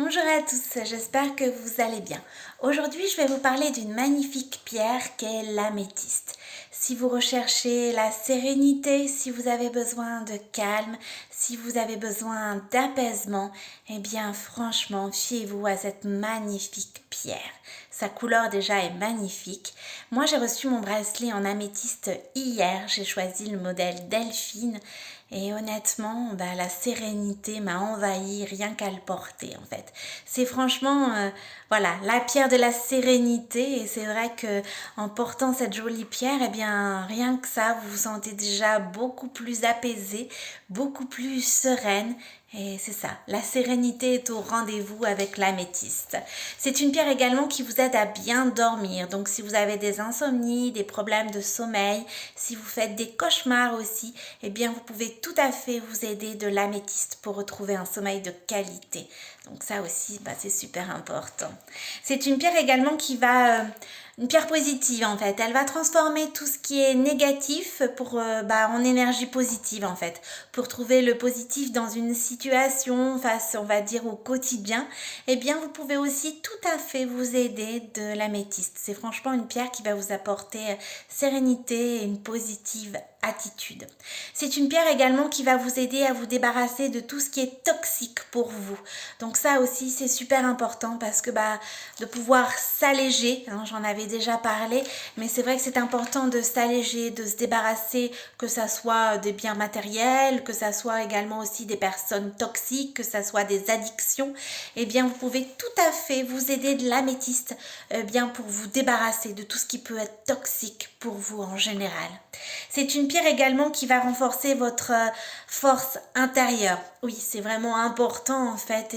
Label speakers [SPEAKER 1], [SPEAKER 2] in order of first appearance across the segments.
[SPEAKER 1] Bonjour à tous, j'espère que vous allez bien. Aujourd'hui, je vais vous parler d'une magnifique pierre qu'est l'améthyste. Si vous recherchez la sérénité, si vous avez besoin de calme, si vous avez besoin d'apaisement, eh bien franchement, fiez-vous à cette magnifique pierre. Sa couleur déjà est magnifique. Moi, j'ai reçu mon bracelet en améthyste hier. J'ai choisi le modèle Delphine. Et honnêtement, la sérénité m'a envahi rien qu'à le porter en fait. C'est franchement, voilà, la pierre de la sérénité. Et c'est vrai que en portant cette jolie pierre, eh bien, rien que ça, vous vous sentez déjà beaucoup plus apaisé, beaucoup plus sereine. Et c'est ça, la sérénité est au rendez-vous avec l'améthyste. C'est une pierre également qui vous aide à bien dormir. Donc si vous avez des insomnies, des problèmes de sommeil, si vous faites des cauchemars aussi, eh bien vous pouvez tout à fait vous aider de l'améthyste pour retrouver un sommeil de qualité. Donc ça aussi, c'est super important. C'est une pierre également qui va... une pierre positive en fait, elle va transformer tout ce qui est négatif en énergie positive en fait, pour trouver le positif dans une situation face on va dire au quotidien. Eh bien vous pouvez aussi tout à fait vous aider de l'améthyste. C'est franchement une pierre qui va vous apporter sérénité et une positive attitude. C'est une pierre également qui va vous aider à vous débarrasser de tout ce qui est toxique pour vous. Donc ça aussi c'est super important parce que de pouvoir s'alléger, hein, j'en avais déjà parlé, mais c'est vrai que c'est important de s'alléger, de se débarrasser, que ça soit des biens matériels, que ça soit également aussi des personnes toxiques, que ça soit des addictions. Eh bien vous pouvez tout à fait vous aider de l'améthyste pour vous débarrasser de tout ce qui peut être toxique pour vous en général. C'est une pierre également qui va renforcer votre force intérieure. Oui, c'est vraiment important en fait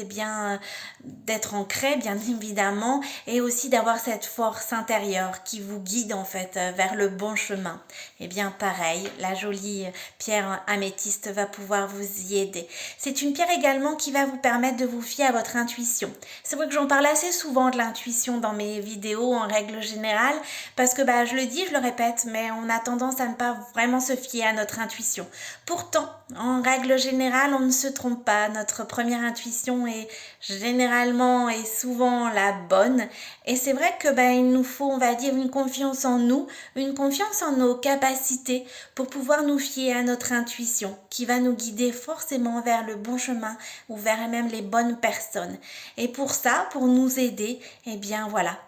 [SPEAKER 1] d'être ancré bien évidemment et aussi d'avoir cette force intérieure qui vous guide en fait vers le bon chemin. Et bien pareil, la jolie pierre améthyste va pouvoir vous y aider. C'est une pierre également qui va vous permettre de vous fier à votre intuition. C'est vrai que j'en parle assez souvent de l'intuition dans mes vidéos en règle générale parce que je le dis, je le répète, mais on a tendance à ne pas vraiment se fier à notre intuition. Pourtant, en règle générale, on ne se trompe pas. Notre première intuition est généralement et souvent la bonne. Et c'est vrai que il nous faut, on va dire, une confiance en nous, une confiance en nos capacités pour pouvoir nous fier à notre intuition qui va nous guider forcément vers le bon chemin ou vers même les bonnes personnes. Et pour ça, pour nous aider,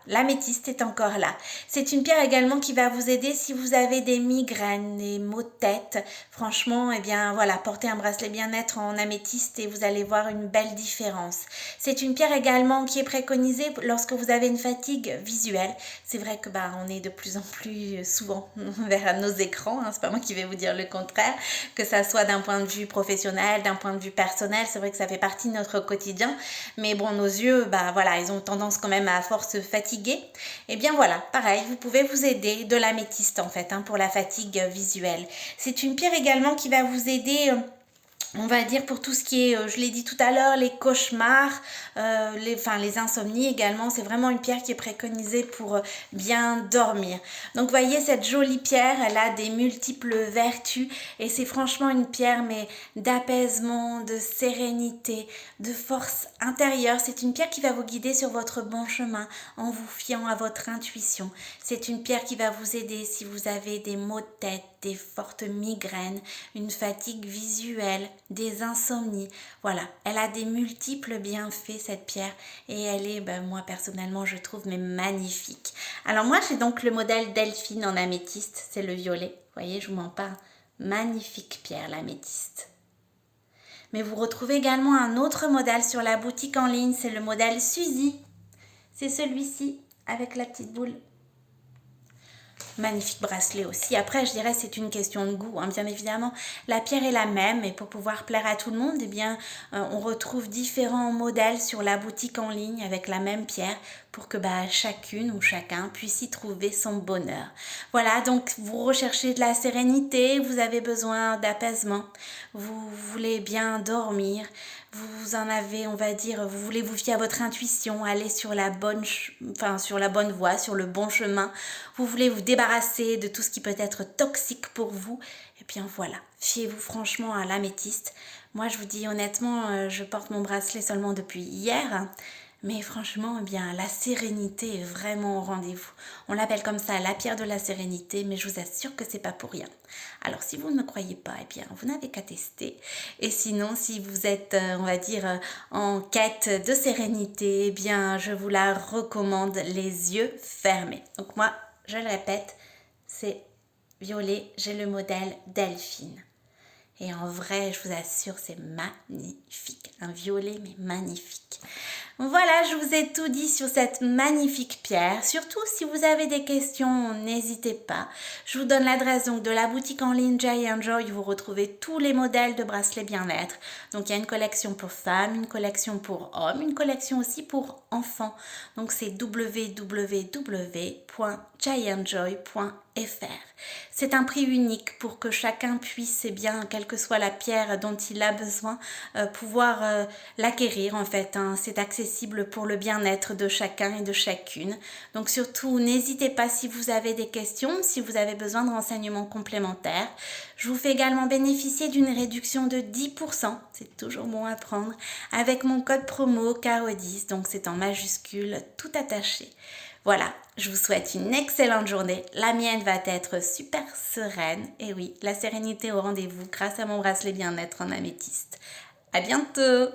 [SPEAKER 1] l'améthyste est encore là. C'est une pierre également qui va vous aider si vous avez des migraines, des maux de tête. Franchement, portez un bracelet bien-être en améthyste et vous allez voir une belle différence. C'est une pierre également qui est préconisée lorsque vous avez une fatigue visuelle. C'est vrai que on est de plus en plus souvent vers nos écrans, hein, c'est pas moi qui vais vous dire le contraire, que ça soit d'un point de vue professionnel, d'un point de vue personnel, c'est vrai que ça fait partie de notre quotidien, mais nos yeux, ils ont tendance quand même à force se fatiguer. Et bien pareil, vous pouvez vous aider de l'améthyste en fait, pour la fatigue visuelle. C'est une pierre également qui va vous aider on va dire pour tout ce qui est, je l'ai dit tout à l'heure, les cauchemars, les insomnies également, c'est vraiment une pierre qui est préconisée pour bien dormir. Donc voyez cette jolie pierre, elle a des multiples vertus et c'est franchement une pierre d'apaisement, de sérénité, de force intérieure. C'est une pierre qui va vous guider sur votre bon chemin en vous fiant à votre intuition. C'est une pierre qui va vous aider si vous avez des maux de tête, des fortes migraines, une fatigue visuelle, des insomnies. Voilà, elle a des multiples bienfaits cette pierre et elle est, moi personnellement je trouve magnifique. Alors moi j'ai donc le modèle Delphine en améthyste, c'est le violet. Vous voyez, je vous mens pas, magnifique pierre l'améthyste. Mais vous retrouvez également un autre modèle sur la boutique en ligne, c'est le modèle Suzy. C'est celui-ci avec la petite boule. Magnifique bracelet aussi. Après, je dirais c'est une question de goût, hein. Bien évidemment, la pierre est la même et pour pouvoir plaire à tout le monde, on retrouve différents modèles sur la boutique en ligne avec la même pierre pour que chacune ou chacun puisse y trouver son bonheur. Voilà, donc vous recherchez de la sérénité, vous avez besoin d'apaisement, vous voulez bien dormir, vous en avez, on va dire, vous voulez vous fier à votre intuition, aller sur la bonne voie, sur le bon chemin. Vous voulez vous débarrasser de tout ce qui peut être toxique pour vous. Et bien voilà, fiez-vous franchement à l'améthyste. Moi, je vous dis honnêtement, je porte mon bracelet seulement depuis hier, hein, mais franchement, eh bien, la sérénité est vraiment au rendez-vous. On l'appelle comme ça la pierre de la sérénité, mais je vous assure que c'est pas pour rien. Alors, si vous ne me croyez pas, eh bien, vous n'avez qu'à tester. Et sinon, si vous êtes, on va dire, en quête de sérénité, eh bien, je vous la recommande les yeux fermés. Donc moi, je le répète, c'est violet, j'ai le modèle Delphine. Et en vrai, je vous assure, c'est magnifique. Un violet, mais magnifique. Voilà, je vous ai tout dit sur cette magnifique pierre. Surtout, si vous avez des questions, n'hésitez pas. Je vous donne l'adresse donc de la boutique en ligne Jay and Joy. Vous retrouvez tous les modèles de bracelets bien-être. Donc, il y a une collection pour femmes, une collection pour hommes, une collection aussi pour enfants. Donc, c'est www.jayandjoy.fr. C'est un prix unique pour que chacun puisse, eh bien, quelle que soit la pierre dont il a besoin, pouvoir l'acquérir en fait. Hein. C'est accessible pour le bien-être de chacun et de chacune. Donc surtout, n'hésitez pas si vous avez des questions, si vous avez besoin de renseignements complémentaires. Je vous fais également bénéficier d'une réduction de 10%, c'est toujours bon à prendre, avec mon code promo CARO10, donc c'est en majuscule, tout attaché. Voilà, je vous souhaite une excellente journée. La mienne va être super sereine. Et oui, la sérénité au rendez-vous grâce à mon bracelet bien-être en améthyste. À bientôt!